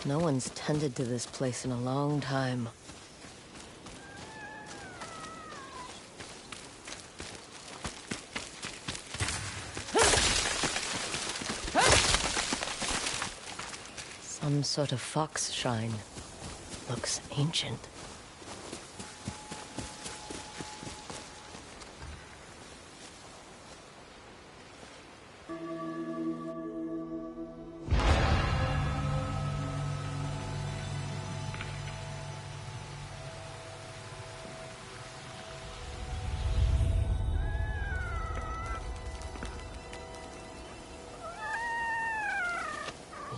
No one's tended to this place in a long time. Some sort of fox shrine. Looks ancient.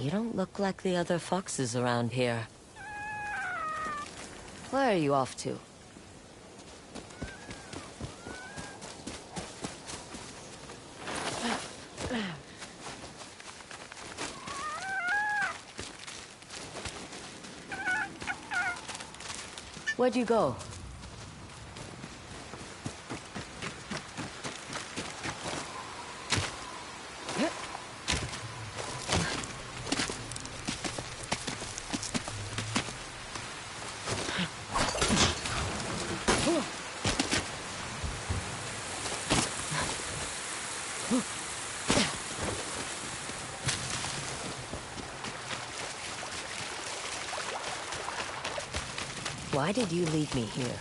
You don't look like the other foxes around here. Where are you off to? Where'd you go? Why did you leave me here?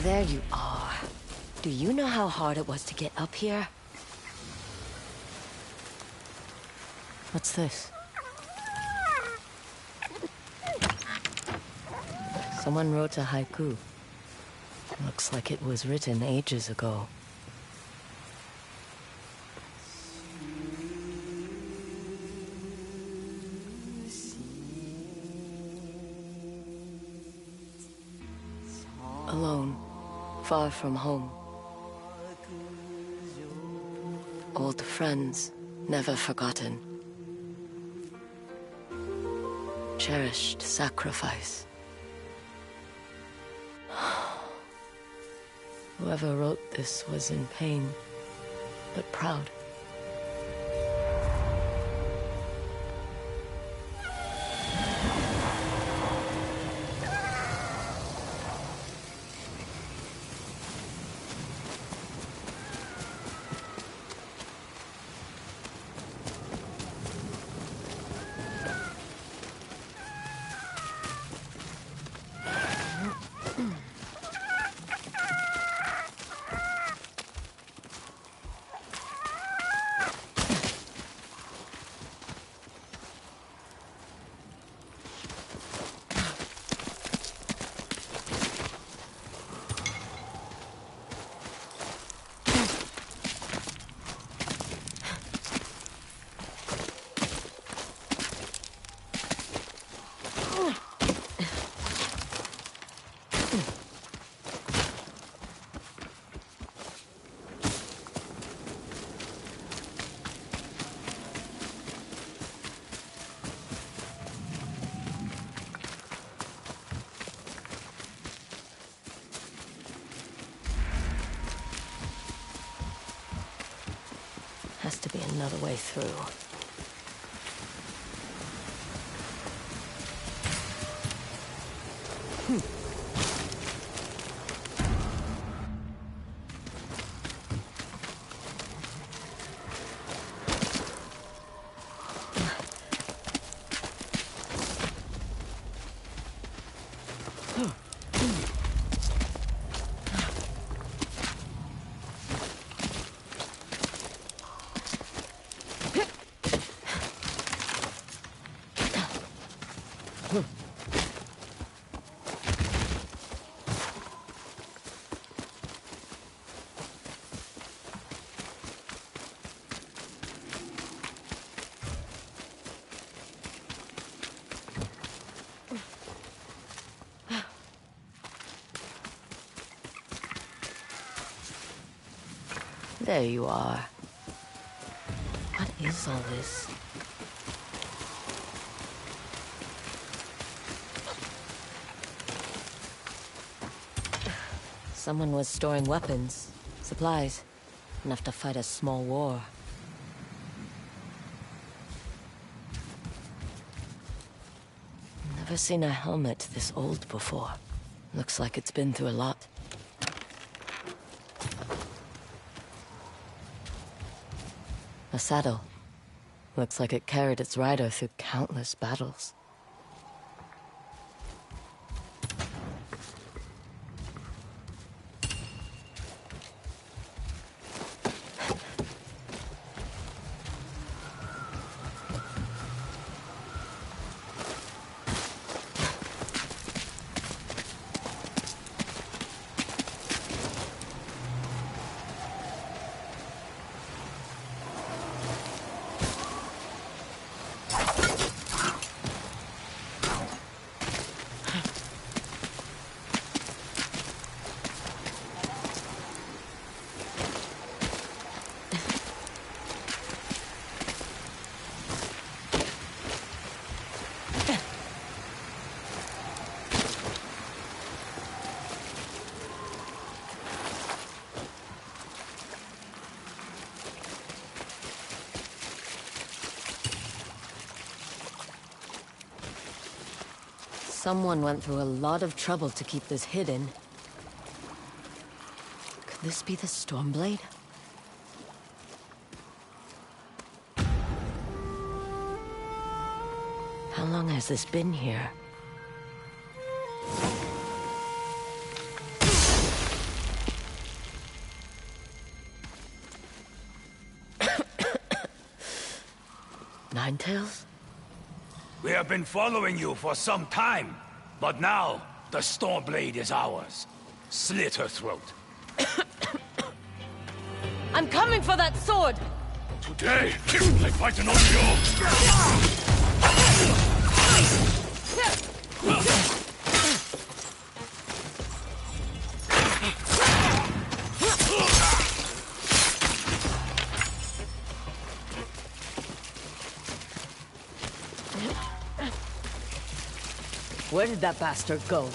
There you are. Do you know how hard it was to get up here? What's this? Someone wrote a haiku. Looks like it was written ages ago. Alone, far from home. Old friends, never forgotten. Cherished sacrifice. Whoever wrote this was in pain, but proud. Has to be another way through. There you are. What is all this? Someone was storing weapons, supplies, enough to fight a small war. Never seen a helmet this old before. Looks like it's been through a lot. A saddle. Looks like it carried its rider through countless battles. Someone went through a lot of trouble to keep this hidden. Could this be the Stormblade? How long has this been here? Ninetales? We have been following you for some time, but now the Stormblade is ours. Slit her throat. I'm coming for that sword! Today, I fight an you! Where did that bastard go?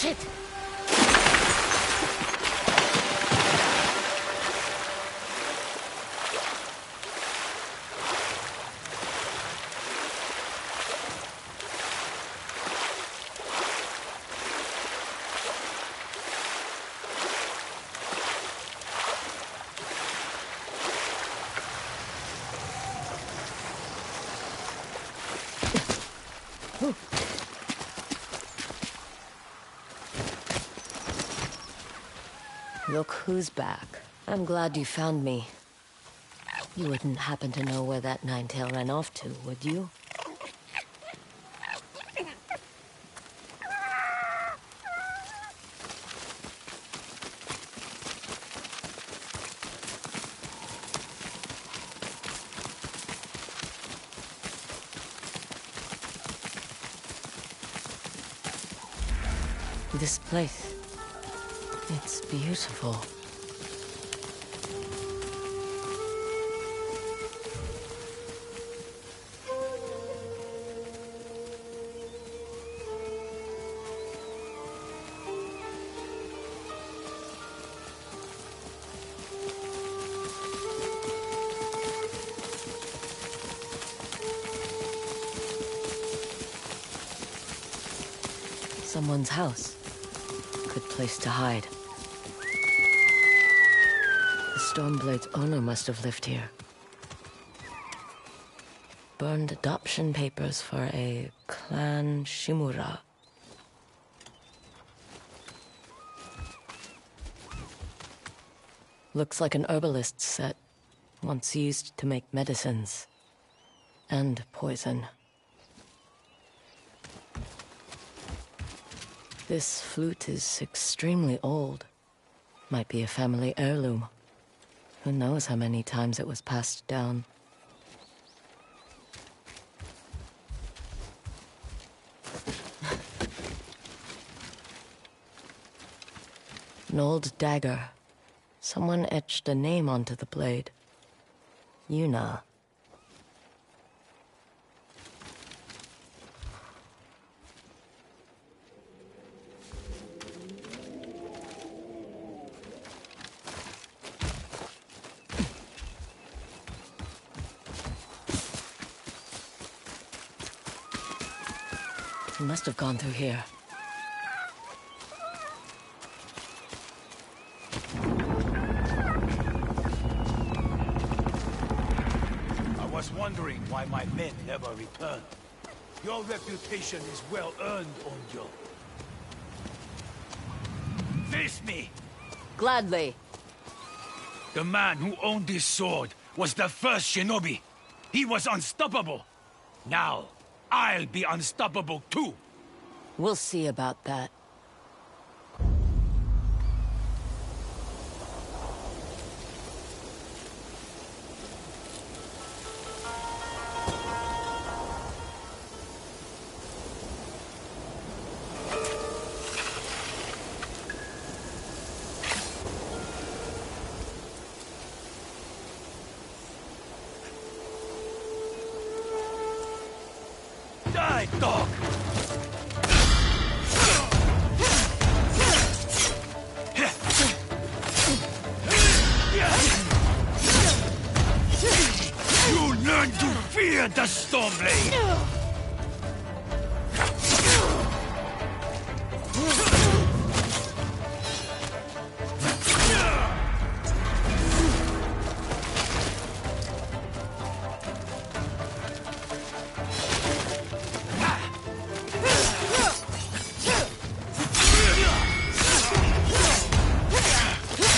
Shit! Look who's back. I'm glad you found me. You wouldn't happen to know where that Ninetail ran off to, would you? This place, it's beautiful. Someone's house. Good place to hide. The Stormblade's owner must have lived here. Burned adoption papers for a clan Shimura. Looks like an herbalist's set, once used to make medicines. And poison. This flute is extremely old. Might be a family heirloom. Who knows how many times it was passed down. An old dagger. Someone etched a name onto the blade. Yuna. He must have gone through here. I was wondering why my men never returned. Your reputation is well earned, Onjo. Face me! Gladly. The man who owned this sword was the first shinobi. He was unstoppable. Now, I'll be unstoppable too. We'll see about that. Die, dog! You learn to fear the Stormblade!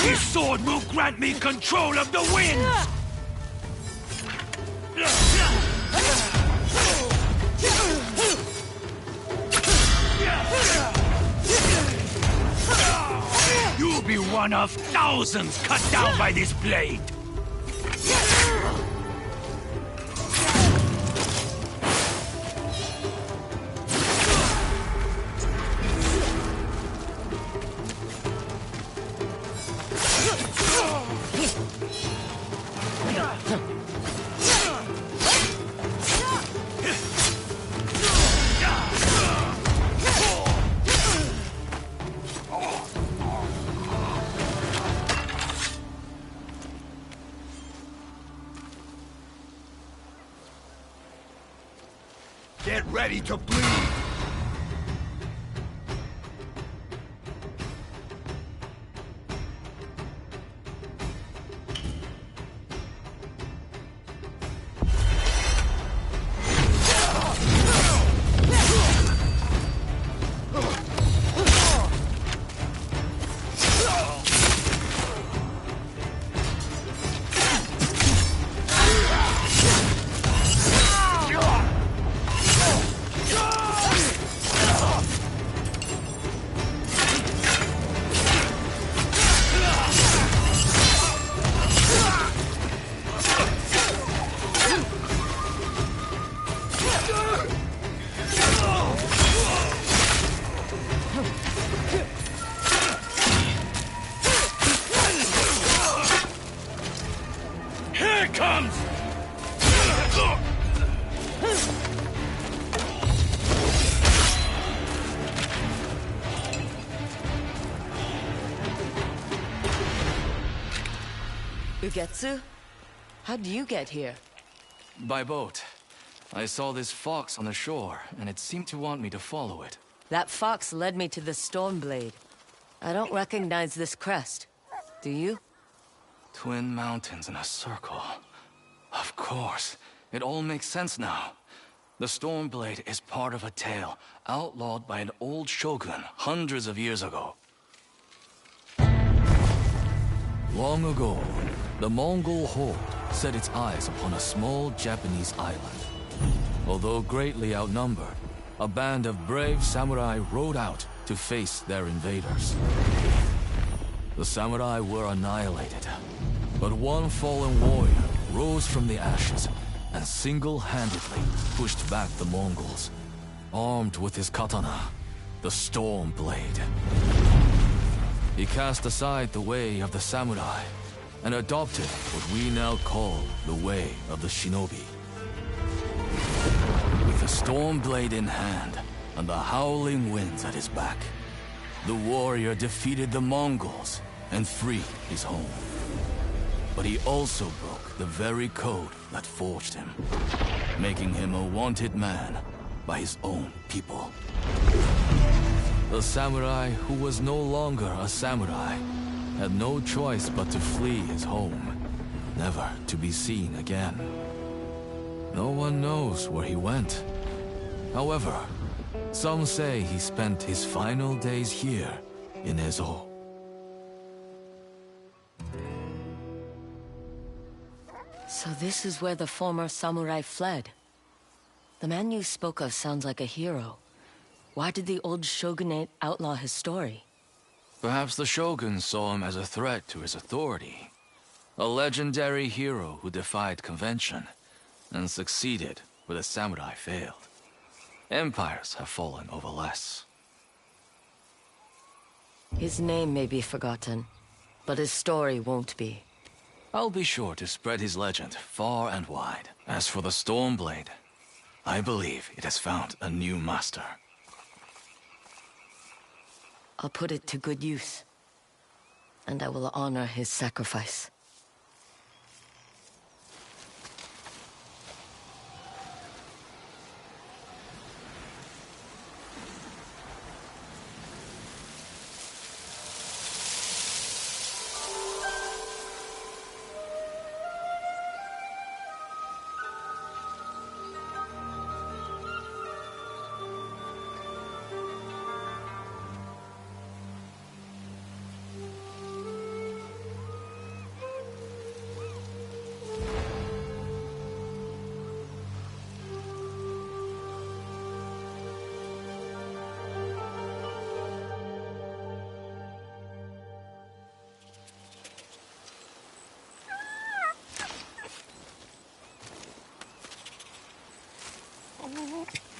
This sword will grant me control of the wind! You'll be one of thousands cut down by this blade! Get ready to bleed! Here it comes! Ugetsu? How'd you get here? By boat. I saw this fox on the shore, and it seemed to want me to follow it. That fox led me to the Stormblade. I don't recognize this crest. Do you? Twin mountains in a circle. Of course. It all makes sense now. The Stormblade is part of a tale outlawed by an old shogun hundreds of years ago. Long ago, the Mongol horde set its eyes upon a small Japanese island. Although greatly outnumbered, a band of brave samurai rode out to face their invaders. The samurai were annihilated, but one fallen warrior rose from the ashes and single-handedly pushed back the Mongols, armed with his katana, the Stormblade. He cast aside the way of the samurai and adopted what we now call the way of the shinobi. With the Stormblade in hand and the howling winds at his back, the warrior defeated the Mongols and freed his home. But he also broke the very code that forged him, making him a wanted man by his own people. The samurai who was no longer a samurai had no choice but to flee his home, never to be seen again. No one knows where he went. However, some say he spent his final days here in Ezo. So this is where the former samurai fled. The man you spoke of sounds like a hero. Why did the old shogunate outlaw his story? Perhaps the shogun saw him as a threat to his authority. A legendary hero who defied convention and succeeded where the samurai failed. Empires have fallen over less. His name may be forgotten, but his story won't be. I'll be sure to spread his legend far and wide. As for the Stormblade, I believe it has found a new master. I'll put it to good use, and I will honor his sacrifice.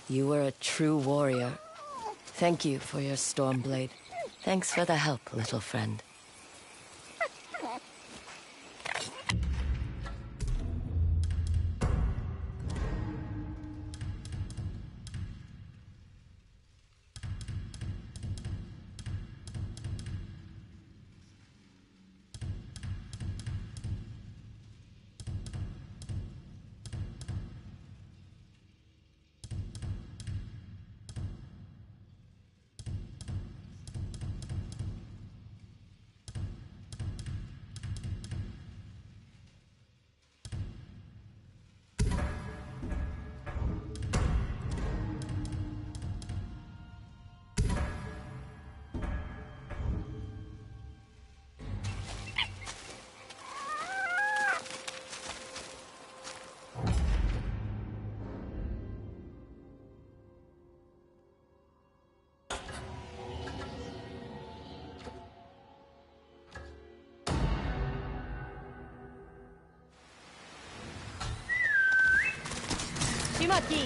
You were a true warrior. Thank you for your Stormblade. Thanks for the help, little friend. Shimaki!